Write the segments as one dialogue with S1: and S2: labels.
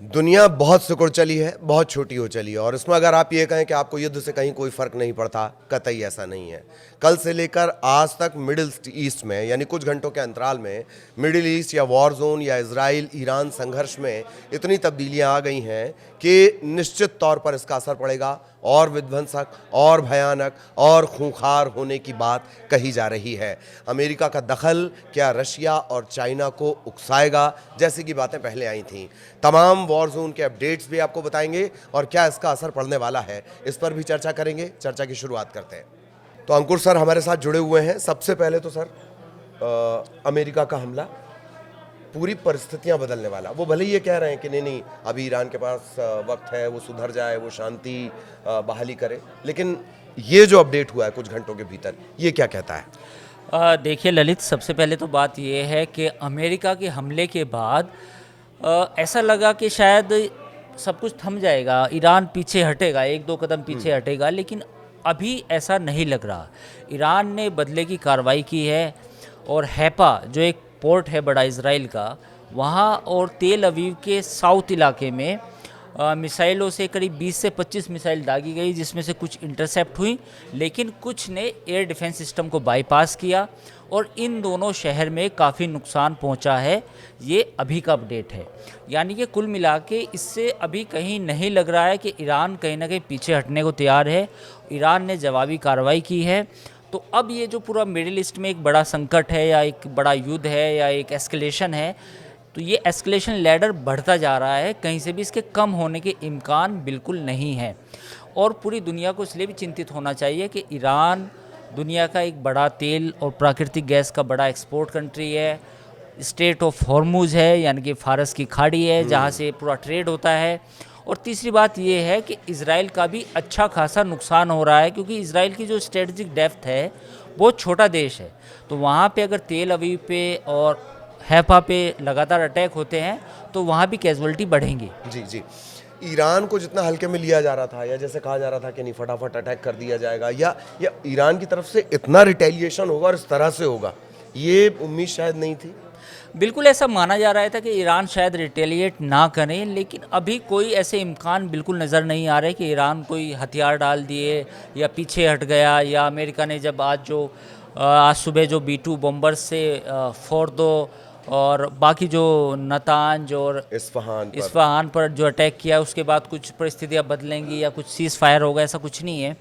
S1: दुनिया बहुत सिकुड़ चली है, बहुत छोटी हो चली है, और इसमें अगर आप ये कहें कि आपको युद्ध से कहीं कोई फर्क नहीं पड़ता, कतई ऐसा नहीं है। कल से लेकर आज तक मिडिल ईस्ट में, यानी कुछ घंटों के अंतराल में, मिडिल ईस्ट या वॉर जोन या इजराइल ईरान संघर्ष में इतनी तब्दीलियां आ गई हैं कि निश्चित तौर पर इसका असर पड़ेगा और विध्वंसक और भयानक और खूंखार होने की बात कही जा रही है। अमेरिका का दखल क्या रशिया और चाइना को उकसाएगा, जैसी की बातें पहले आई थीं। तमाम वॉर जोन के अपडेट्स भी आपको बताएंगे और क्या इसका असर पड़ने वाला है, इस पर भी चर्चा करेंगे। चर्चा की शुरुआत करते हैं। तो अंकुर सर हमारे साथ जुड़े हुए हैं। सबसे पहले तो सर, अमेरिका का हमला पूरी परिस्थितियां बदलने वाला। वो भले ही ये कह रहे हैं कि नहीं नहीं, अभी ईरान के पास वक्त है, वो सुधर जाए, वो शांति बहाली करे, लेकिन ये जो अपडेट हुआ है कुछ घंटों के भीतर, ये क्या कहता है?
S2: देखिए ललित, सबसे पहले तो बात ये है कि अमेरिका के हमले के बाद ऐसा लगा कि शायद सब कुछ थम जाएगा, ईरान पीछे हटेगा, एक दो कदम पीछे हटेगा, लेकिन अभी ऐसा नहीं लग रहा। ईरान ने बदले की कार्रवाई की है और हैपा जो एक पोर्ट है बड़ा इज़राइल का, वहाँ और तेल अवीव के साउथ इलाके में मिसाइलों से करीब 20 से 25 मिसाइल दागी गई, जिसमें से कुछ इंटरसेप्ट हुई, लेकिन कुछ ने एयर डिफेंस सिस्टम को बाईपास किया और इन दोनों शहर में काफ़ी नुकसान पहुंचा है। ये अभी का अपडेट है, यानी कि कुल मिला के इससे अभी कहीं नहीं लग रहा है कि ईरान कहीं ना कहीं पीछे हटने को तैयार है। ईरान ने जवाबी कार्रवाई की है। तो अब ये जो पूरा मिडिल ईस्ट में एक बड़ा संकट है या एक बड़ा युद्ध है या एक एस्केलेशन है, तो ये एस्केलेशन लैडर बढ़ता जा रहा है, कहीं से भी इसके कम होने के इम्कान बिल्कुल नहीं है। और पूरी दुनिया को इसलिए भी चिंतित होना चाहिए कि ईरान दुनिया का एक बड़ा तेल और प्राकृतिक गैस का बड़ा एक्सपोर्ट कंट्री है, स्टेट ऑफ हॉर्मुज है, यानी कि फारस की खाड़ी है जहाँ से पूरा ट्रेड होता है। और तीसरी बात ये है कि इज़राइल का भी अच्छा खासा नुकसान हो रहा है, क्योंकि इज़राइल की जो स्ट्रेटजिक डेप्थ है, बहुत छोटा देश है, तो वहाँ पे अगर तेल अवीव पे और हैफा पे लगातार अटैक होते हैं तो वहाँ भी कैजुअलिटी बढ़ेंगी।
S1: जी जी। ईरान को जितना हल्के में लिया जा रहा था, या जैसे कहा जा रहा था कि नहीं फटाफट अटैक कर दिया जाएगा, या ईरान की तरफ से इतना रिटेलिएशन होगा और इस तरह से होगा, ये उम्मीद शायद नहीं थी।
S2: बिल्कुल ऐसा माना जा रहा था कि ईरान शायद रिटेलिएट ना करें, लेकिन अभी कोई ऐसे इम्कान बिल्कुल नज़र नहीं आ रहे कि ईरान कोई हथियार डाल दिए या पीछे हट गया, या अमेरिका ने जब आज सुबह जो B-2 बॉम्बर्स से फोर्दो और बाकी जो नतांज और इस्फहान पर जो अटैक किया, उसके बाद कुछ परिस्थितियां बदलेंगी या कुछ सीज़ फायर होगा, ऐसा कुछ नहीं है।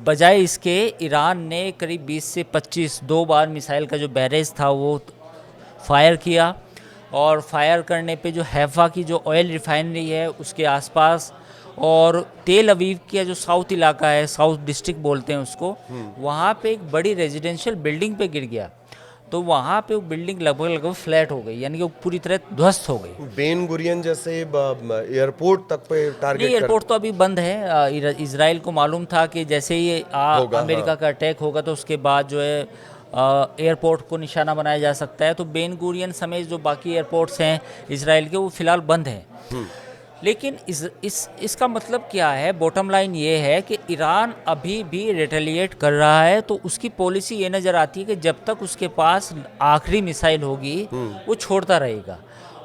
S2: बजाय इसके ईरान ने करीब 20 से 25 दो बार मिसाइल का जो बैरेज था वो फायर किया, और फायर करने पे जो हैफा की जो ऑयल रिफाइनरी है उसके आसपास और तेल अवीव का जो साउथ इलाका है, साउथ डिस्ट्रिक्ट बोलते हैं उसको, वहाँ पे एक बड़ी रेजिडेंशियल बिल्डिंग पे गिर गया। तो वहाँ पे वो बिल्डिंग लगभग फ्लैट हो गई, यानी कि वो पूरी तरह ध्वस्त हो गई।
S1: बेन गुरियन जैसे एयरपोर्ट तक पे टारगेट
S2: नहीं, एयरपोर्ट तो अभी बंद है। इजराइल को मालूम था कि जैसे ही अमेरिका का अटैक होगा तो उसके बाद जो है एयरपोर्ट को निशाना बनाया जा सकता है। तो बेन गुरियन समेत जो बाकी एयरपोर्ट्स हैं इजराइल के, वो फिलहाल बंद हैं। लेकिन इसका मतलब क्या है? बॉटम लाइन ये है कि ईरान अभी भी रिटेलिएट कर रहा है, तो उसकी पॉलिसी ये नज़र आती है कि जब तक उसके पास आखिरी मिसाइल होगी वो छोड़ता रहेगा।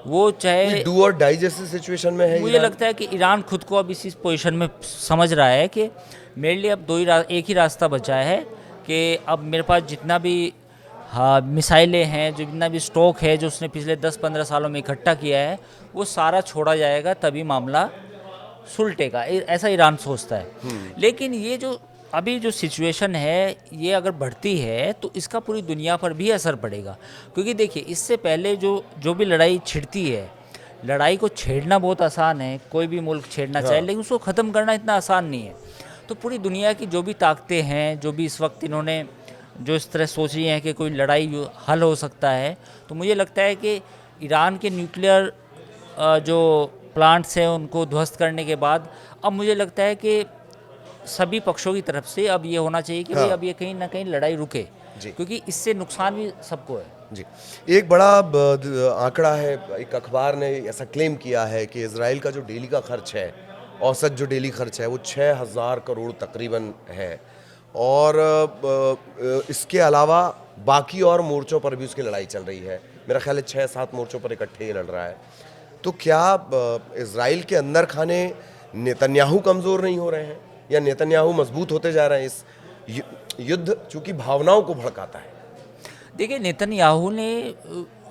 S2: वो चाहे
S1: डू और डाई जैसी सिचुएशन में है।
S2: मुझे लगता है कि ईरान खुद को अब इसी पोजीशन में समझ रहा है कि मेरे लिए अब एक ही रास्ता बचा है कि अब मेरे पास जितना भी मिसाइलें हैं, जो जितना भी स्टॉक है जो उसने पिछले 10-15 सालों में इकट्ठा किया है, वो सारा छोड़ा जाएगा, तभी मामला सुलटेगा, ऐसा ईरान सोचता है। लेकिन ये जो अभी जो सिचुएशन है, ये अगर बढ़ती है तो इसका पूरी दुनिया पर भी असर पड़ेगा। क्योंकि देखिए, इससे पहले जो भी लड़ाई छिड़ती है, लड़ाई को छेड़ना बहुत आसान है, कोई भी मुल्क छेड़ना चाहे, लेकिन उसको ख़त्म करना इतना आसान नहीं है। तो पूरी दुनिया की जो भी ताकतें हैं, जो भी इस वक्त इन्होंने जो इस तरह सोच रही हैं कि कोई लड़ाई हल हो सकता है, तो मुझे लगता है कि ईरान के न्यूक्लियर जो प्लांट्स हैं उनको ध्वस्त करने के बाद अब मुझे लगता है कि सभी पक्षों की तरफ से अब ये होना चाहिए कि भाई अब ये कहीं ना कहीं लड़ाई रुके, क्योंकि इससे नुकसान भी सबको है।
S1: जी, एक बड़ा आंकड़ा है, एक अखबार ने ऐसा क्लेम किया है कि इजराइल का जो डेली का खर्च है, औसत जो डेली खर्च है, वो 6,000 करोड़ तकरीबन है, और इसके अलावा बाकी और मोर्चों पर भी उसकी लड़ाई चल रही है। मेरा ख्याल है 6-7 मोर्चों पर इकट्ठे ही लड़ रहा है। तो क्या इजराइल के अंदर खाने नेतन्याहू कमज़ोर नहीं हो रहे हैं, या नेतन्याहू मजबूत होते जा रहे हैं? इस युद्ध चूंकि भावनाओं को भड़काता है।
S2: देखिए,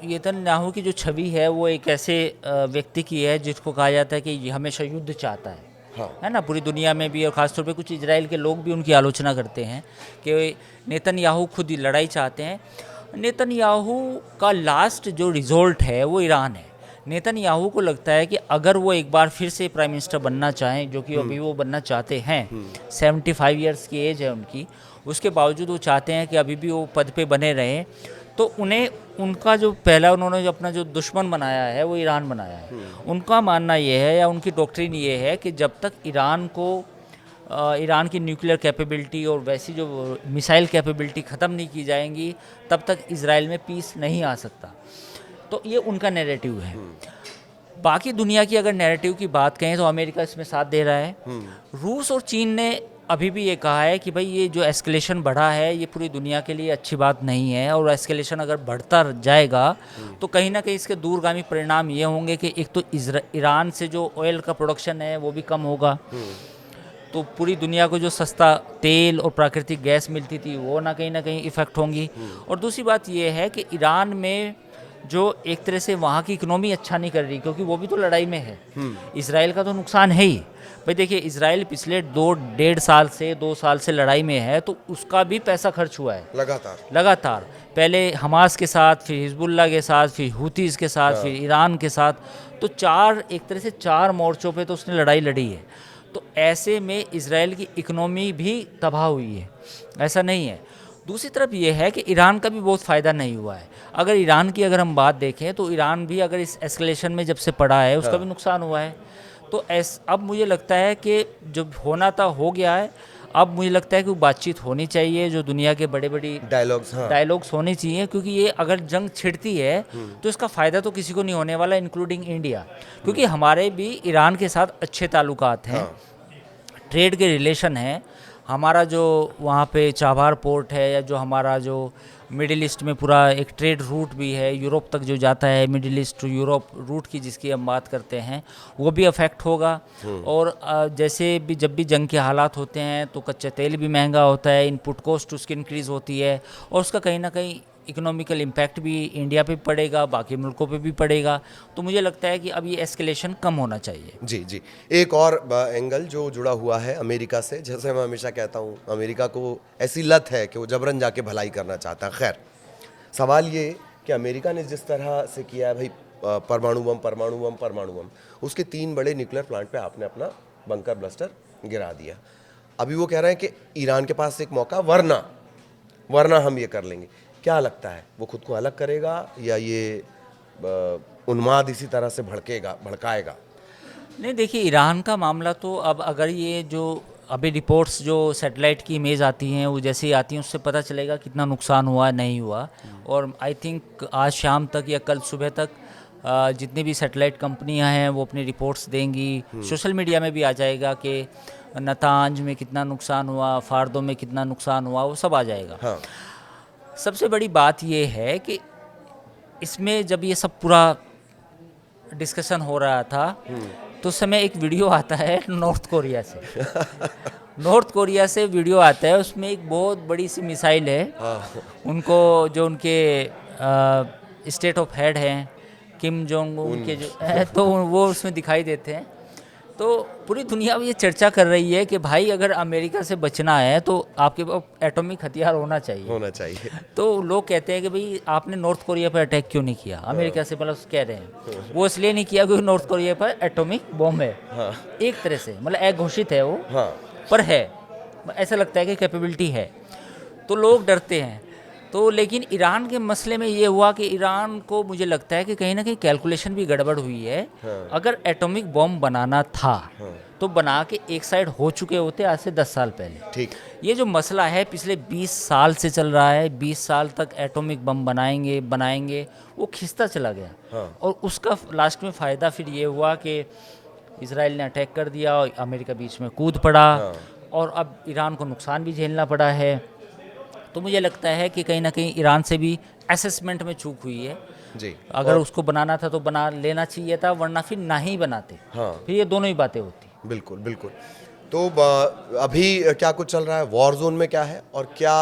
S2: नेतन्याहू की जो छवि है वो एक ऐसे व्यक्ति की है जिसको कहा जाता है कि ये हमेशा युद्ध चाहता है।
S1: हाँ।
S2: है ना, पूरी दुनिया में भी, और ख़ासतौर पे कुछ इजराइल के लोग भी उनकी आलोचना करते हैं कि नेतन्याहू खुद ही लड़ाई चाहते हैं। नेतन्याहू का लास्ट जो रिजोल्ट है वो ईरान है। नेतन्याहू को लगता है कि अगर वो एक बार फिर से प्राइम मिनिस्टर बनना चाहें, जो कि अभी वो बनना चाहते हैं, 75 ईयर्स की एज है उनकी, उसके बावजूद वो चाहते हैं कि अभी भी वो पद पे बने रहें, तो उन्हें उनका जो पहला उन्होंने जो अपना जो दुश्मन बनाया है वो ईरान बनाया है। उनका मानना ये है, या उनकी डॉक्ट्रिन ये है, कि जब तक ईरान की न्यूक्लियर कैपेबिलिटी और वैसी जो मिसाइल कैपेबिलिटी ख़त्म नहीं की जाएंगी, तब तक इजराइल में पीस नहीं आ सकता। तो ये उनका नैरेटिव है। बाकी दुनिया की अगर नैरेटिव की बात करें तो अमेरिका इसमें साथ दे रहा है। रूस और चीन ने अभी भी ये कहा है कि भाई ये जो एस्केलेशन बढ़ा है ये पूरी दुनिया के लिए अच्छी बात नहीं है, और एस्केलेशन अगर बढ़ता जाएगा तो कहीं ना कहीं इसके दूरगामी परिणाम ये होंगे कि एक तो ईरान से जो ऑयल का प्रोडक्शन है वो भी कम होगा, तो पूरी दुनिया को जो सस्ता तेल और प्राकृतिक गैस मिलती थी वो ना कहीं इफ़ेक्ट होंगी। और दूसरी बात ये है कि ईरान में जो एक तरह से वहाँ की इकोनॉमी अच्छा नहीं कर रही, क्योंकि वो भी तो लड़ाई में है। इसराइल का तो नुकसान है ही। भाई देखिए, इसराइल पिछले 2 साल से लड़ाई में है, तो उसका भी पैसा खर्च हुआ है लगातार। पहले हमास के साथ, फिर हिजबुल्लाह के साथ, फिर हुतीज़ के साथ, फिर ईरान के साथ, तो एक तरह से 4 मोर्चों पे तो उसने लड़ाई लड़ी है। तो ऐसे में इसराइल की इकोनॉमी भी तबाह हुई है, ऐसा नहीं है। दूसरी तरफ ये है कि ईरान का भी बहुत फ़ायदा नहीं हुआ है। अगर ईरान की अगर हम बात देखें तो ईरान भी अगर इस एस्केलेशन में जब से पड़ा है उसका भी नुकसान हुआ है। तो अब मुझे लगता है कि जो होना था हो गया है। अब मुझे लगता है कि बातचीत होनी चाहिए, जो दुनिया के बड़ी डायलॉग्स होने चाहिए, क्योंकि ये अगर जंग छिड़ती है तो इसका फ़ायदा तो किसी को नहीं होने वाला, इंक्लूडिंग इंडिया, क्योंकि हमारे भी ईरान के साथ अच्छे ताल्लुकात हैं, ट्रेड के रिलेशन हैं। हमारा जो वहाँ पे चाबार पोर्ट है, या जो हमारा जो मिडिल ईस्ट में पूरा एक ट्रेड रूट भी है, यूरोप तक जो जाता है, Middle East to Europe route की जिसकी हम बात करते हैं, वो भी अफेक्ट होगा। और जैसे भी जब भी जंग के हालात होते हैं तो कच्चा तेल भी महंगा होता है, इनपुट कॉस्ट उसकी इंक्रीज़ होती है, और उसका कहीं ना कहीं इकोनॉमिकल इम्पैक्ट भी इंडिया पे पड़ेगा, बाकी मुल्कों पे भी पड़ेगा। तो मुझे लगता है कि अब ये एस्केलेशन कम होना चाहिए।
S1: जी। एक और एंगल जो जुड़ा हुआ है अमेरिका से, जैसे मैं हमेशा कहता हूँ, अमेरिका को ऐसी लत है कि वो जबरन जाके भलाई करना चाहता है। खैर, सवाल ये कि अमेरिका ने जिस तरह से किया है भाई, परमाणु बम, उसके 3 बड़े न्यूक्लियर प्लांट पे आपने अपना बंकर ब्लास्टर गिरा दिया। अभी वो कह रहे हैं कि ईरान के पास एक मौका, वरना हम ये कर लेंगे। क्या लगता है, वो खुद को अलग करेगा, या ये उन्माद इसी तरह से भड़काएगा?
S2: नहीं, देखिए, ईरान का मामला तो अब अगर ये जो अभी रिपोर्ट्स जो सैटेलाइट की इमेज आती हैं वो जैसे ही आती हैं उससे पता चलेगा कितना नुकसान हुआ नहीं हुआ। और आई थिंक आज शाम तक या कल सुबह तक जितनी भी सैटेलाइट कंपनियां हैं वो अपनी रिपोर्ट्स देंगी। सोशल मीडिया में भी आ जाएगा कि नतांज में कितना नुकसान हुआ, फार्दो में कितना नुकसान हुआ, वो सब आ जाएगा।
S1: हाँ।
S2: सबसे बड़ी बात ये है कि इसमें जब ये सब पूरा डिस्कशन हो रहा था तो उस समय एक वीडियो आता है नॉर्थ कोरिया से वीडियो आता है, उसमें एक बहुत बड़ी सी मिसाइल है। उनको जो उनके स्टेट ऑफ हेड हैं किम जोंग उन के जो है, तो वो उसमें दिखाई देते हैं। तो पूरी दुनिया में ये चर्चा कर रही है कि भाई अगर अमेरिका से बचना है तो आपके पास एटॉमिक हथियार होना चाहिए। तो लोग कहते हैं कि भाई आपने नॉर्थ कोरिया पर अटैक क्यों नहीं किया, अमेरिका से, मतलब कह रहे हैं वो इसलिए नहीं किया क्योंकि नॉर्थ कोरिया पर एटॉमिक बॉम्ब है। एक तरह से मतलब अघोषित है वो, पर है, ऐसा लगता है कि कैपेबिलिटी है, तो लोग डरते हैं। तो लेकिन ईरान के मसले में ये हुआ कि ईरान को मुझे लगता है कि कहीं ना कहीं कैलकुलेशन भी गड़बड़ हुई है। अगर एटॉमिक बॉम्ब बनाना था तो बना के एक साइड हो चुके होते आज से 10 साल पहले।
S1: ठीक।
S2: ये जो मसला है पिछले 20 साल से चल रहा है, 20 साल तक एटॉमिक बम बनाएंगे, वो खिंचता चला गया। और उसका लास्ट में फ़ायदा फिर ये हुआ कि इसराइल ने अटैक कर दिया और अमेरिका बीच में कूद पड़ा, और अब ईरान को नुकसान भी झेलना पड़ा है। तो मुझे लगता है कि कहीं ना कहीं ईरान से भी असेसमेंट में चूक हुई है।
S1: जी।
S2: अगर उसको बनाना था तो बना लेना चाहिए था, वरना फिर ना ही बनाते।
S1: हाँ।
S2: फिर ये दोनों ही बातें होती।
S1: बिल्कुल बिल्कुल। तो अभी क्या कुछ चल रहा है, वॉर जोन में क्या है और क्या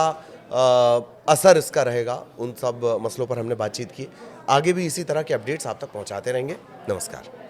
S1: असर इसका रहेगा, उन सब मसलों पर हमने बातचीत की। आगे भी इसी तरह के अपडेट्स आप तक पहुंचाते रहेंगे। नमस्कार।